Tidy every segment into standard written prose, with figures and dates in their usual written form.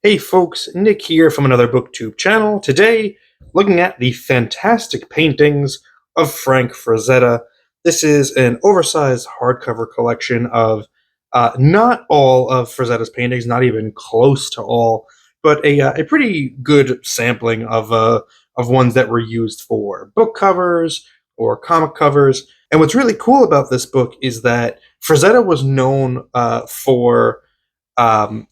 Hey folks, Nick here from Another BookTube channel. Today, looking at the fantastic paintings of Frank Frazetta. This is an oversized hardcover collection of not all of Frazetta's paintings, not even close to all, but a pretty good sampling of ones that were used for book covers or comic covers. And what's really cool about this book is that Frazetta was known for um,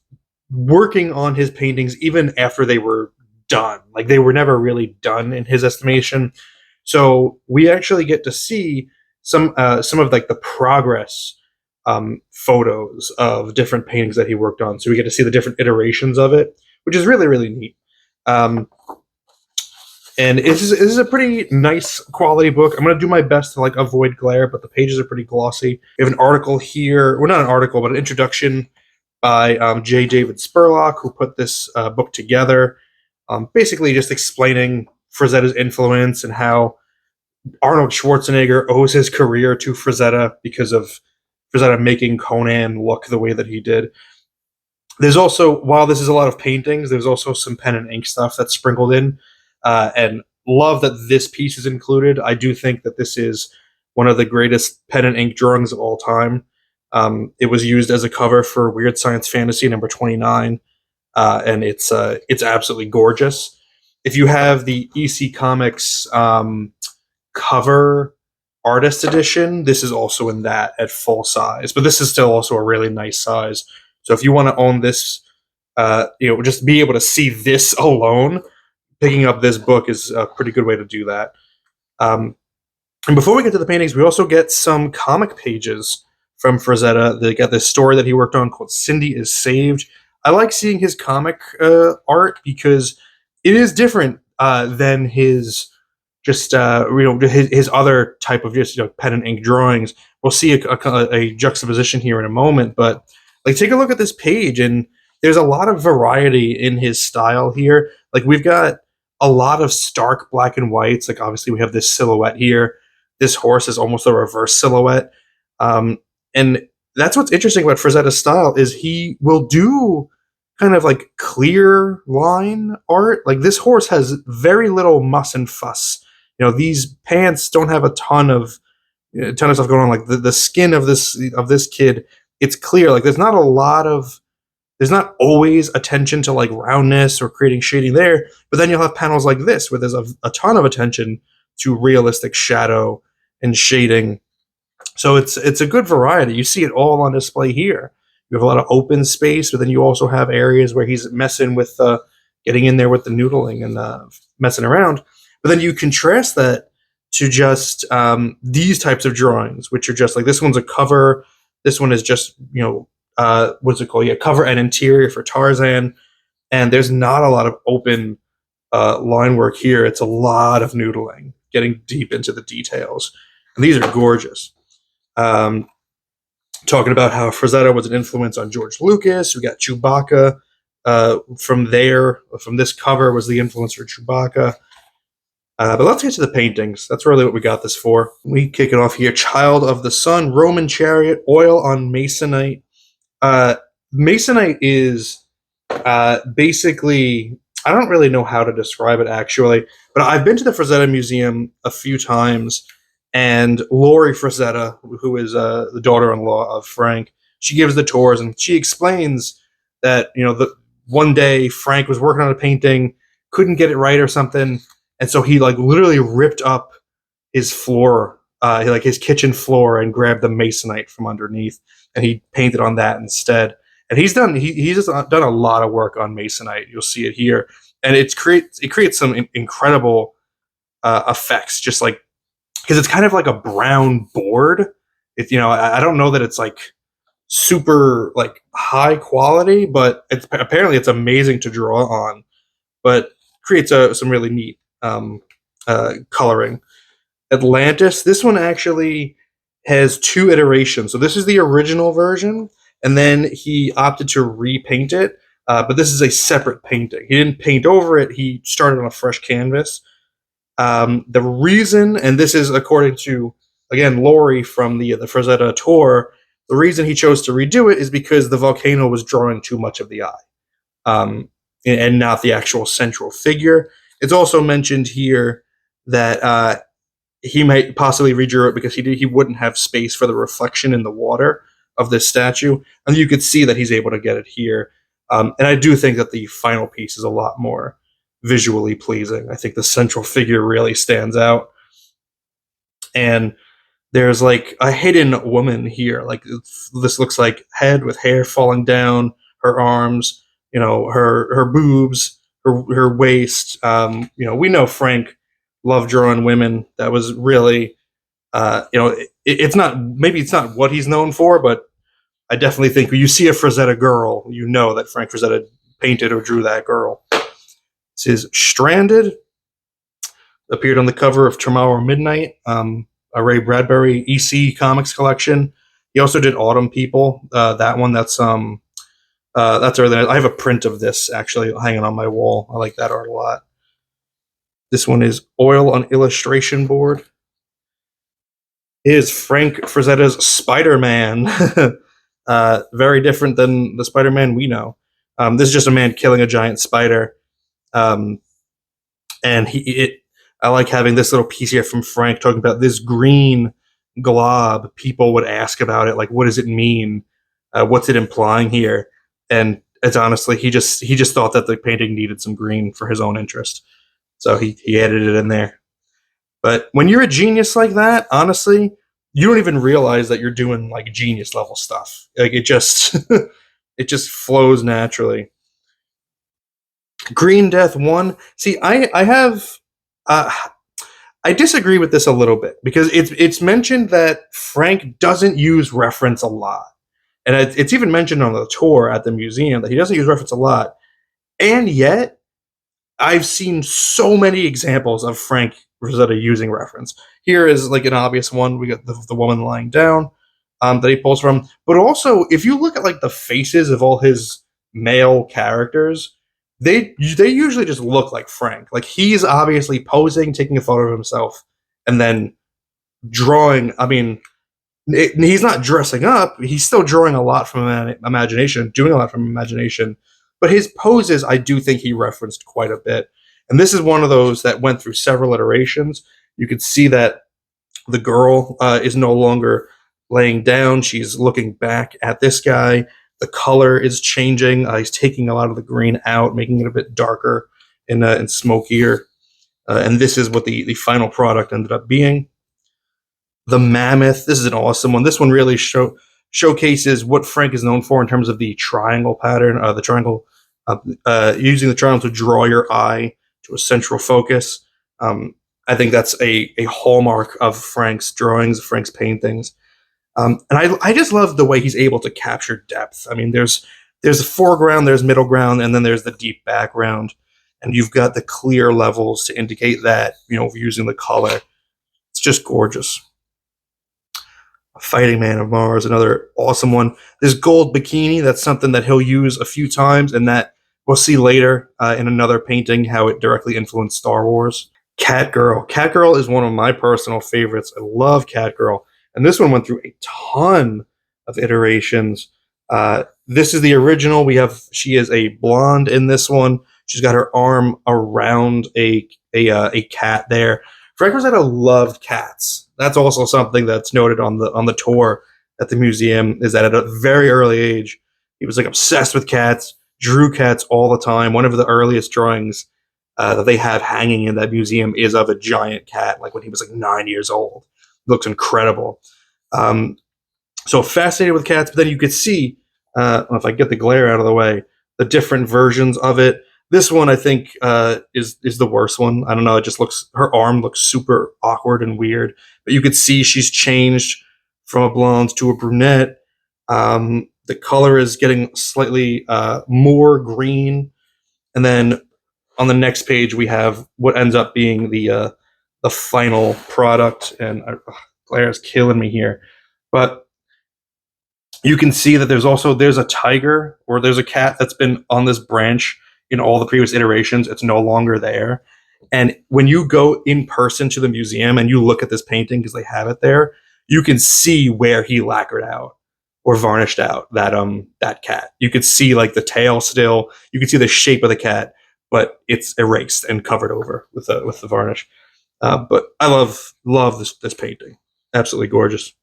working on his paintings even after they were done. Like they were never really done in his estimation. So we actually get to see some of like the progress photos of different paintings that he worked on. So we get to see the different iterations of it, which is really neat. Um, and this is a pretty nice quality book. I'm going to do my best to like avoid glare, but the pages are pretty glossy. We have an article here, well, not an article, but an introduction by J. David Spurlock, who put this book together, basically just explaining Frazetta's influence and how Arnold Schwarzenegger owes his career to Frazetta because of Frazetta making Conan look the way that he did. There's also, while this is a lot of paintings, there's also some pen and ink stuff that's sprinkled in, and love that this piece is included. I do think that this is one of the greatest pen and ink drawings of all time. It was used as a cover for Weird Science Fantasy number 29, and it's absolutely gorgeous. If you have the EC Comics cover artist edition, this is also in that at full size, but this is still also a really nice size. So if you want to own this, just be able to see this alone, picking up this book is a pretty good way to do that. And before we get to the paintings, we also get some comic pages from Frazetta. They got this story that he worked on called Cindy is Saved. I like seeing his comic art because it is different than his just his other type of just pen and ink drawings. We'll see a juxtaposition here in a moment, but like take a look at this page, and there's a lot of variety in his style here. Like we've got a lot of stark black and whites. Like obviously we have this silhouette here. This horse is almost a reverse silhouette. And that's what's interesting about Frazetta's style is he will do kind of like clear line art. Like this horse has very little muss and fuss. These pants don't have a ton of stuff going on. Like the skin of this kid, it's clear. Like there's not always attention to like roundness or creating shading there. But then you'll have panels like this where there's a ton of attention to realistic shadow and shading. So it's a good variety. You see it all on display here. You have a lot of open space, but then you also have areas where he's messing with getting in there with the noodling and messing around. But then you contrast that to just these types of drawings, which are just like this one's a cover. This one is just what's it called? Yeah, cover and interior for Tarzan. And there's not a lot of open line work here. It's a lot of noodling, getting deep into the details. And these are gorgeous. Talking about how Frazetta was an influence on George Lucas. We got Chewbacca from this cover was the influence for Chewbacca. But let's get to the paintings. That's really what we got this for. We kick it off here. Child of the Sun, Roman Chariot, Oil on Masonite. Masonite is basically, I don't really know how to describe it actually, but I've been to the Frazetta Museum a few times, and Lori Frazetta, who is the daughter-in-law of Frank, she gives the tours, and she explains that one day Frank was working on a painting, couldn't get it right or something, and so he like literally ripped up his floor, like his kitchen floor, and grabbed the masonite from underneath, and he painted on that instead. And he's done a lot of work on masonite. You'll see it here, and it creates some incredible effects, just like because it's kind of like a brown board. I don't know that it's like super like high quality, but apparently it's amazing to draw on. But creates some really neat coloring. Atlantis. This one actually has two iterations. So this is the original version, and then he opted to repaint it. But this is a separate painting. He didn't paint over it. He started on a fresh canvas. The reason, and this is according to, again, Lori from the Frazetta tour, the reason he chose to redo it is because the volcano was drawing too much of the eye. and not the actual central figure. It's also mentioned here that he might possibly redrew it because he wouldn't have space for the reflection in the water of this statue, and you could see that he's able to get it here. And I do think that the final piece is a lot more visually pleasing. I think the central figure really stands out, and there's like a hidden woman here. Like this looks like head with hair falling down, her arms, her boobs, her waist. We know Frank loved drawing women. That was really, it's not, maybe it's not what he's known for, but I definitely think when you see a Frazetta girl, you know that Frank Frazetta painted or drew that girl. This is Stranded. Appeared on the cover of Tomorrow Midnight, a Ray Bradbury EC Comics collection. He also did Autumn People. That one, that's everything. I have a print of this actually hanging on my wall. I like that art a lot. This one is Oil on Illustration Board. Is Frank Frazetta's Spider-Man. Very different than the Spider-Man we know. This is just a man killing a giant spider. And I like having this little piece here from Frank talking about this green glob. People would ask about it, like, what does it mean? What's it implying here? And it's honestly, he just thought that the painting needed some green for his own interest, so he added it in there. But when you're a genius like that, honestly, you don't even realize that you're doing like genius level stuff. Like it just it just flows naturally. Green Death 1. See, I have I disagree with this a little bit because it's mentioned that Frank doesn't use reference a lot. And it's even mentioned on the tour at the museum that he doesn't use reference a lot. And yet, I've seen so many examples of Frank Rosetta using reference. Here is like an obvious one. We got the woman lying down that he pulls from. But also, if you look at like the faces of all his male characters, they usually just look like Frank. Like he's obviously posing, taking a photo of himself, and then drawing. I mean, he's not dressing up. He's still drawing a lot from imagination, doing a lot from imagination. But his poses, I do think he referenced quite a bit. And this is one of those that went through several iterations. You could see that the girl is no longer laying down. She's looking back at this guy. The color is changing. He's taking a lot of the green out, making it a bit darker and smokier. And this is what the final product ended up being. The Mammoth. This is an awesome one. This one really showcases what Frank is known for in terms of the triangle pattern. The triangle, using the triangle to draw your eye to a central focus. I think that's a hallmark of Frank's drawings, Frank's paintings. And I just love the way he's able to capture depth. I mean, there's a foreground, there's middle ground, and then there's the deep background. And you've got the clear levels to indicate that, using the color. It's just gorgeous. Fighting Man of Mars, another awesome one. This gold bikini, that's something that he'll use a few times, and that we'll see later in another painting how it directly influenced Star Wars. Catgirl. Catgirl is one of my personal favorites. I love Catgirl. And this one went through a ton of iterations. This is the original. She is a blonde in this one. She's got her arm around a cat there. Frank Rosetta loved cats. That's also something that's noted on the tour at the museum, is that at a very early age, he was like obsessed with cats, drew cats all the time. One of the earliest drawings that they have hanging in that museum is of a giant cat, like when he was like 9 years old. It looks incredible. So fascinated with cats, but then you could see, if I get the glare out of the way, the different versions of it. This one, I think, is the worst one. I don't know. It just her arm looks super awkward and weird. But you could see she's changed from a blonde to a brunette. The color is getting slightly more green. And then on the next page, we have what ends up being the final product. And glare is killing me here. But you can see that there's a tiger, or there's a cat that's been on this branch in all the previous iterations. It's no longer there. And when you go in person to the museum and you look at this painting, because they have it there, you can see where he lacquered out. or varnished out that cat. You could see like the tail still. You could see the shape of the cat, but it's erased and covered over with the varnish. But I love this painting. Absolutely gorgeous.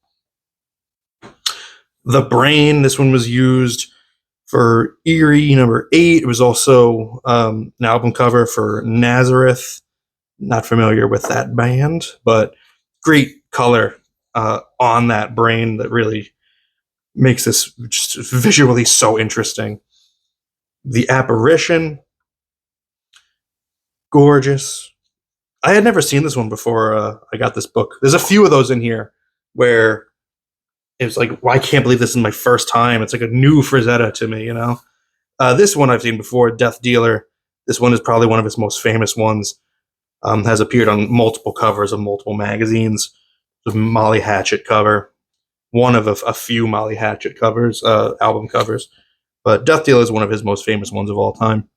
The Brain. This one was used for Eerie #8. It was also an album cover for Nazareth. Not familiar with that band, but great color on that brain that really makes this just visually so interesting. The Apparition, gorgeous. I had never seen this one before I got this book. There's a few of those in here where it's like, well, I can't believe this is my first time. It's like a new Frazetta to me, you know? This one I've seen before, Death Dealer. This one is probably one of his most famous ones. Has appeared on multiple covers of multiple magazines. The Molly Hatchet cover, one of a few Molly Hatchet covers, album covers. But Death Dealer is one of his most famous ones of all time.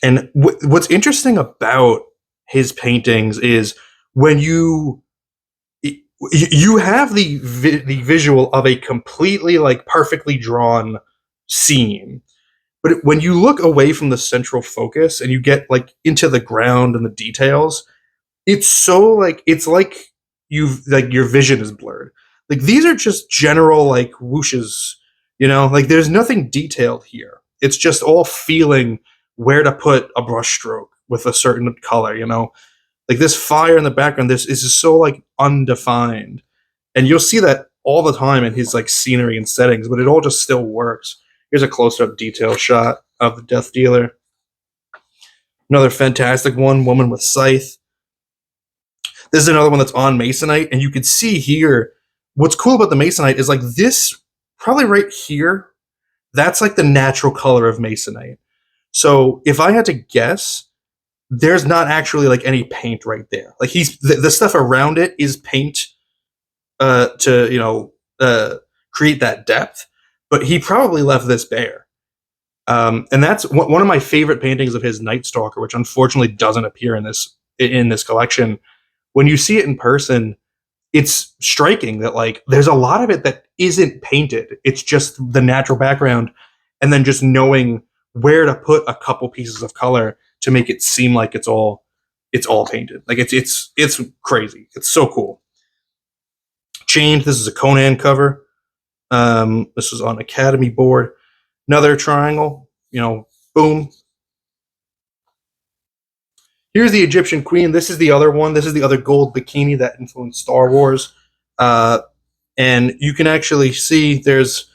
And what's interesting about his paintings is when you have the visual of a completely like perfectly drawn scene, but when you look away from the central focus and you get like into the ground and the details, it's so like it's like you've like your vision is blurred. Like these are just general like whooshes, you know, like there's nothing detailed here. It's just all feeling where to put a brush stroke with a certain color, you know. Like this fire in the background, this is just so like undefined. And you'll see that all the time in his like scenery and settings, but it all just still works. Here's a close-up detail shot of the Death Dealer. Another fantastic one, Woman with Scythe. This is another one that's on Masonite, and you can see here, what's cool about the Masonite is like this, probably right here, that's like the natural color of Masonite. So if I had to guess, there's not actually like any paint right there. Like the stuff around it is paint to, you know, create that depth, but he probably left this bare. And that's one of my favorite paintings of his, Night Stalker, which unfortunately doesn't appear in this collection. When you see it in person, it's striking that like there's a lot of it that isn't painted. It's just the natural background, and then just knowing where to put a couple pieces of color to make it seem like it's all painted. Like it's crazy. It's so cool. Chained. This is a Conan cover. This was on Academy board. Another triangle. You know, boom. Here's the Egyptian Queen. This is the other one. This is the other gold bikini that influenced Star Wars. And you can actually see there's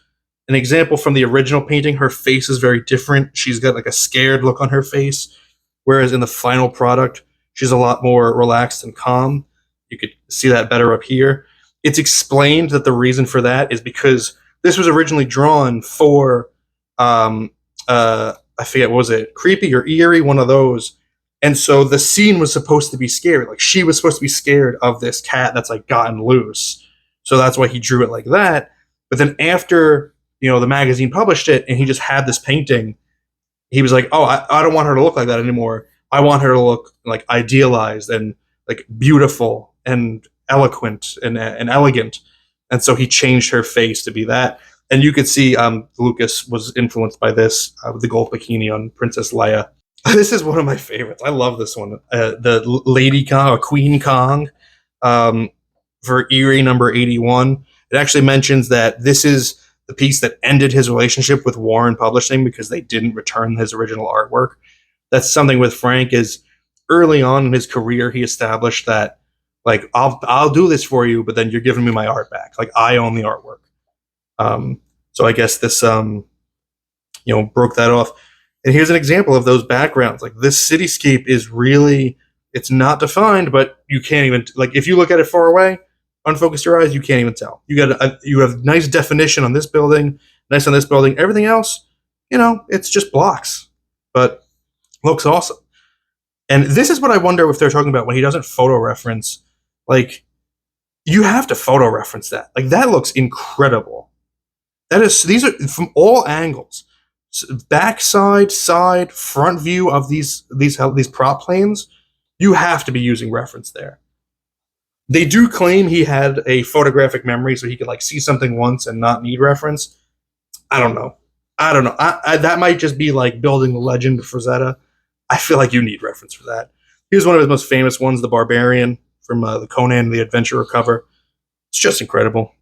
an example from the original painting. Her face is very different. She's got like a scared look on her face, whereas in the final product, she's a lot more relaxed and calm. You could see that better up here. It's explained that the reason for that is because this was originally drawn for, I forget, what was it, Creepy or Eerie, one of those. And so the scene was supposed to be scary. Like she was supposed to be scared of this cat that's like gotten loose. So that's why he drew it like that. But then after, you know, the magazine published it and he just had this painting, he was like, oh, I don't want her to look like that anymore. I want her to look like idealized and like beautiful and eloquent and elegant. And so he changed her face to be that. And you could see Lucas was influenced by this, the gold bikini on Princess Leia. This is one of my favorites. I love this one. The Lady Kong, or Queen Kong, for Eerie #81. It actually mentions that this is the piece that ended his relationship with Warren Publishing because they didn't return his original artwork. That's something with Frank is early on in his career, he established that, like, I'll do this for you, but then you're giving me my art back. Like, I own the artwork. So I guess this, broke that off. And here's an example of those backgrounds. Like this cityscape is really, it's not defined, but you can't even, like if you look at it far away, unfocus your eyes, you can't even tell. You have nice definition on this building, nice on this building. Everything else, it's just blocks, but looks awesome. And this is what I wonder if they're talking about when he doesn't photo reference. Like you have to photo reference that. Like that looks incredible. These are from all angles. Back side, front view of these prop planes, you have to be using reference there. They do claim he had a photographic memory, so he could like see something once and not need reference. I don't know. I don't know. That might just be like building the legend of Frazetta. I feel like you need reference for that. Here's one of his most famous ones, the Barbarian from the Conan the Adventurer cover. It's just incredible,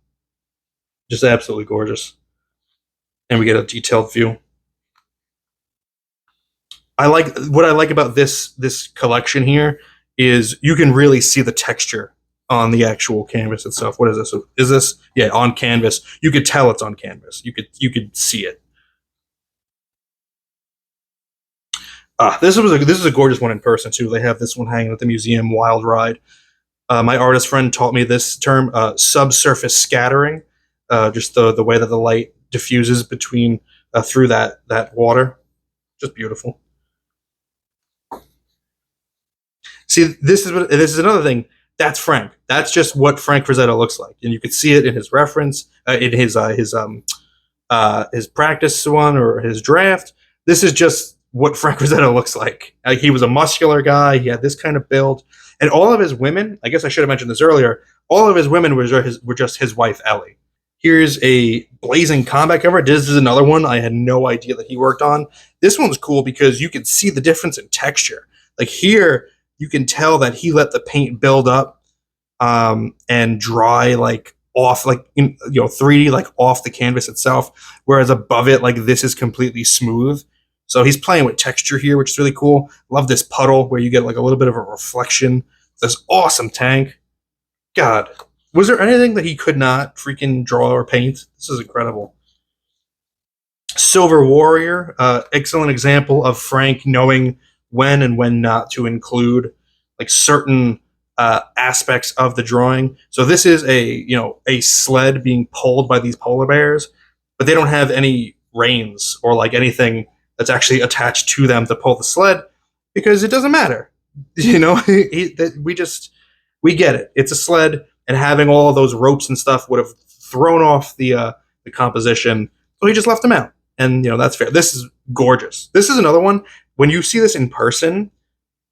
just absolutely gorgeous, and we get a detailed view. What I like about this collection here is you can really see the texture on the actual canvas itself. What is this? Is this on canvas? You could tell it's on canvas. You could see it. This is a gorgeous one in person too. They have this one hanging at the museum. Wild Ride. My artist friend taught me this term, subsurface scattering, just the way that the light diffuses between through that water. Just beautiful. See, this is another thing. That's Frank. That's just what Frank Frazetta looks like, and you could see it in his reference, in his practice one or his draft. This is just what Frank Frazetta looks like. He was a muscular guy. He had this kind of build, and all of his women. I guess I should have mentioned this earlier. All of his women were just his wife Ellie. Here's a blazing combat cover. This is another one I had no idea that he worked on. This one's cool because you can see the difference in texture. Like here, you can tell that he let the paint build up and dry like off, like 3D, like off the canvas itself. Whereas above it, like this is completely smooth. So he's playing with texture here, which is really cool. Love this puddle where you get like a little bit of a reflection. This awesome tank. God, was there anything that he could not freaking draw or paint? This is incredible. Silver Warrior, excellent example of Frank knowing when and when not to include like certain aspects of the drawing. So this is a sled being pulled by these polar bears, but they don't have any reins or like anything that's actually attached to them to pull the sled because it doesn't matter. We get it. It's a sled, and having all of those ropes and stuff would have thrown off the composition. So he just left them out, and that's fair. This is gorgeous. This is another one. When you see this in person,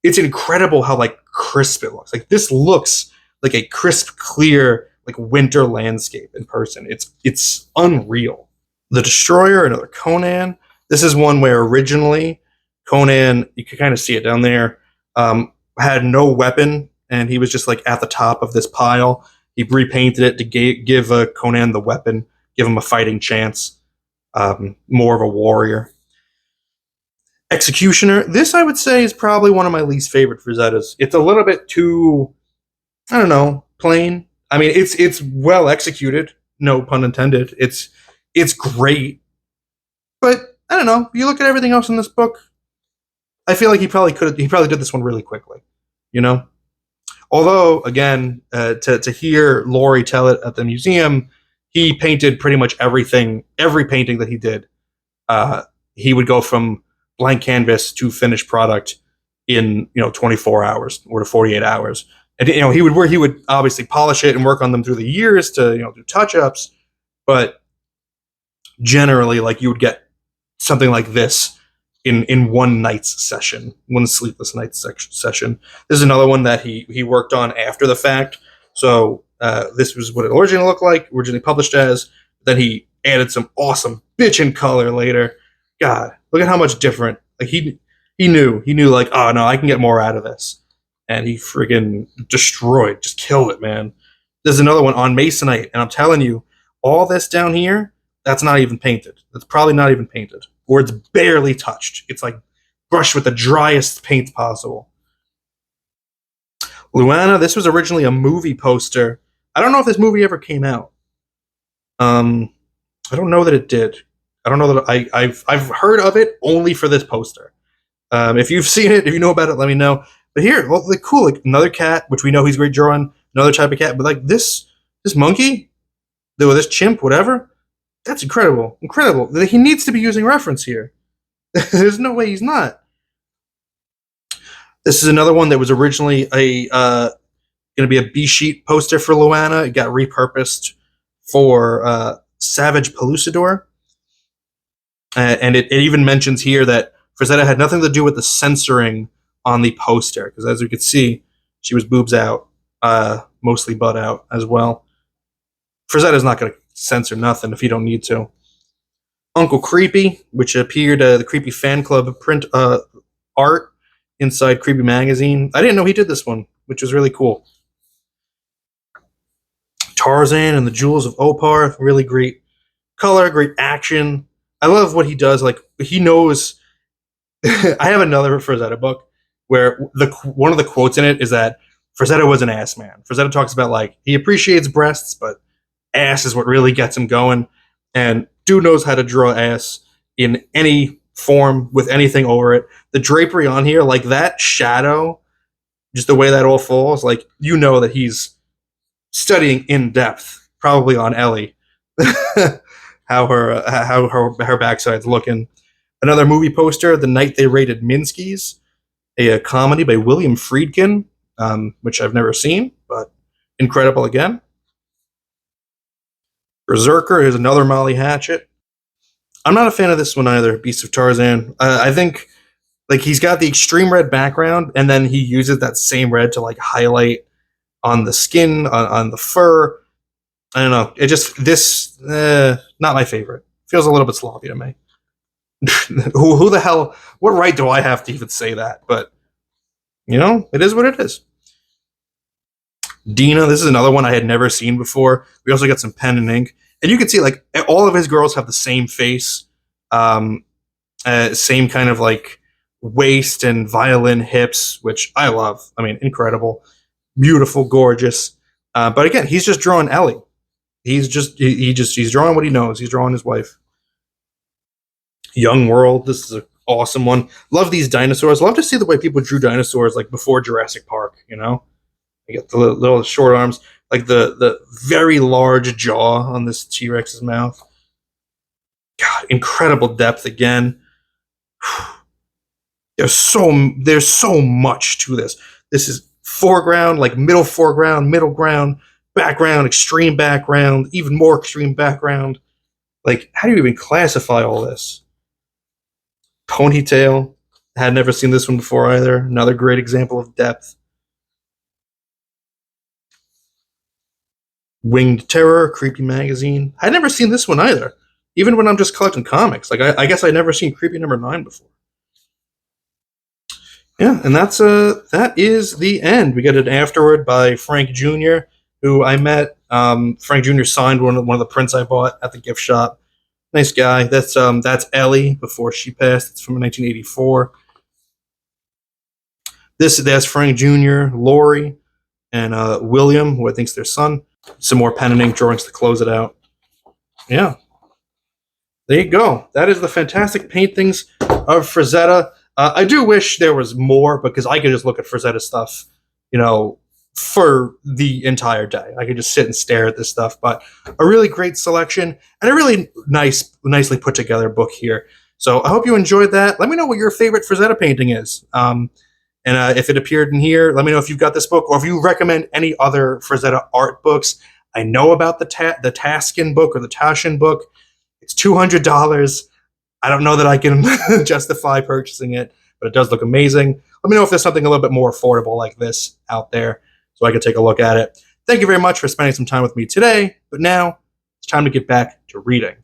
it's incredible how like crisp it looks. Like this looks like a crisp, clear like winter landscape in person. It's unreal. The Destroyer, another Conan. This is one where originally Conan, you can kind of see it down there, had no weapon, and he was just like at the top of this pile. He repainted it to give Conan the weapon, give him a fighting chance, more of a warrior. Executioner. This I would say is probably one of my least favorite Frazettas. It's a little bit too, I don't know, plain. I mean, it's well executed, no pun intended. It's great, but I don't know. You look at everything else in this book, I feel like he probably did this one really quickly, you know. Although, again, to hear Laurie tell it at the museum, he painted pretty much everything, every painting that he did. He would go from blank canvas to finished product in 24 hours or to 48 hours, and he would obviously polish it and work on them through the years to do touch ups, but generally, like, you would get something like this in one night's session, one sleepless night session. This is another one that he worked on after the fact. So this was what it originally looked like, originally published as. Then he added some awesome bitchin' color later. God, look at how much different. Like he knew like, oh no, I can get more out of this, and he friggin' destroyed, just killed it, man. There's another one on Masonite, and I'm telling you, all this down here, that's not even painted. That's probably not even painted, or it's barely touched. It's like brushed with the driest paint possible. Luana, this was originally a movie poster. I don't know if this movie ever came out. I don't know that it did. I don't know that I've heard of it only for this poster. If you've seen it, if you know about it, let me know. But here, well, like, cool, like another cat, which we know he's great drawing, another type of cat, but like this monkey, or this chimp, whatever, that's incredible. Incredible. He needs to be using reference here. There's no way he's not. This is another one that was originally going to be a B sheet poster for Luana. It got repurposed for Savage Pellucidor. And it even mentions here that Frazetta had nothing to do with the censoring on the poster, because as you can see, she was boobs out. mostly butt out as well. Frazetta's not going to censor nothing if you don't need to. Uncle Creepy, which appeared the Creepy fan club print art inside Creepy magazine. I didn't know he did this one, which was really cool. Tarzan and the Jewels of Opar, really great color, great action. I love what he does. Like, he knows. I have another Frazetta book where one of the quotes in it is that Frazetta was an ass man. Frazetta talks about, like, he appreciates breasts, but ass is what really gets him going. And dude knows how to draw ass in any form with anything over it. The drapery on here, like that shadow, just the way that all falls, like, you know that he's studying in depth, probably on Ellie, how her backside's looking. Another movie poster, The Night They Raided Minsky's, a comedy by William Friedkin, which I've never seen, but incredible again. Berserker is another Molly Hatchet. I'm not a fan of this one either, Beast of Tarzan. I think, like, he's got the extreme red background, and then he uses that same red to, like, highlight on the skin, on the fur. I don't know. It just, not my favorite. Feels a little bit sloppy to me. Who the hell, what right do I have to even say that? But, it is what it is. Dina, this is another one I had never seen before. We also got some pen and ink. And you can see, like, all of his girls have the same face, same kind of, like, waist and violin hips, which I love. I mean, incredible, beautiful, gorgeous. But again, he's just drawing Ellie. He's drawing what he knows. He's drawing his wife. Young World, this is an awesome one. Love these dinosaurs. Love to see the way people drew dinosaurs, like, before Jurassic Park, You get the little short arms, like the very large jaw on this T-Rex's mouth. God, incredible depth again. There's so much to this. This is foreground, like middle foreground, middle ground, background, extreme background, even more extreme background. Like, how do you even classify all this? Ponytail. Had never seen this one before either. Another great example of depth. Winged Terror, Creepy magazine. I'd never seen this one either. Even when I'm just collecting comics. Like, I guess I'd never seen Creepy number 9 before. Yeah, and that is the end. We get an afterword by Frank Jr., who I met. Frank Jr. signed one of the prints I bought at the gift shop. Nice guy. That's Ellie before she passed. It's from 1984. That's Frank Jr., Lori, and William, who I think's their son. Some more pen and ink drawings to close it out. Yeah. There you go. That is the fantastic paintings of Frazetta. I do wish there was more, because I could just look at Frazetta stuff, for the entire day. I could just sit and stare at this stuff. But a really great selection and a really nicely put together book here. So I hope you enjoyed that. Let me know what your favorite Frazetta painting is. And if it appeared in here, let me know if you've got this book or if you recommend any other Frazetta art books. I know about the Taskin book or the Tashin book. It's $200. I don't know that I can justify purchasing it, but it does look amazing. Let me know if there's something a little bit more affordable like this out there so I can take a look at it. Thank you very much for spending some time with me today, but now it's time to get back to reading.